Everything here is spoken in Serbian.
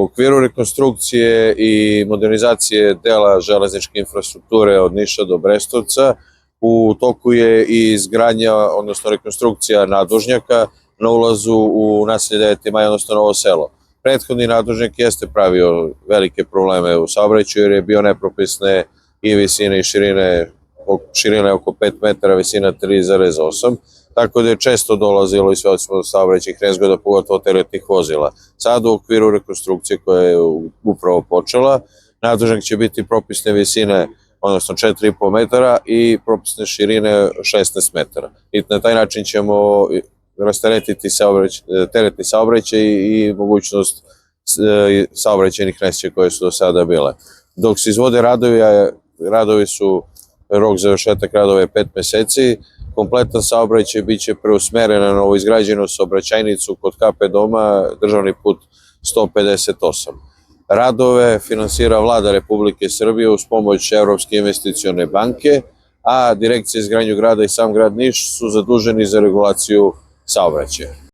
okviru rekonstrukcije i modernizacije dela železničke infrastrukture od Niša do Brestovca u toku je i izgradnja, odnosno rekonstrukcija nadvožnjaka na ulazu u naselje 9. maj, odnosno Novo selo. Prethodni nadvožnjak jeste pravio velike probleme u saobraćaju jer je bio nepropisne i visine i širine oko 5 metara, visina 3,8, tako da je često dolazilo i sve od saobraćajnih nezgoda, pogotovo teretnih vozila. Sad u okviru rekonstrukcije koja je upravo počela, nadvožnjak će biti propisne visine, odnosno 4,5 metara i propisne širine 16 metara. I na taj način ćemo rasteretiti teretni saobraćaj i mogućnost saobraćajnih nesreća koje su do sada bile. Dok se izvode radovi su, rok završetak radova je 5 meseci, kompletan saobraćaj biće preusmeren na novoizgrađenu saobraćajnicu kod KP doma, državni put 158. Radove finansira Vlada Republike Srbije uz pomoć Evropske investicione banke, a Direkcija za izgradnju grada i sam grad Niš su zaduženi za regulaciju saobraćaja.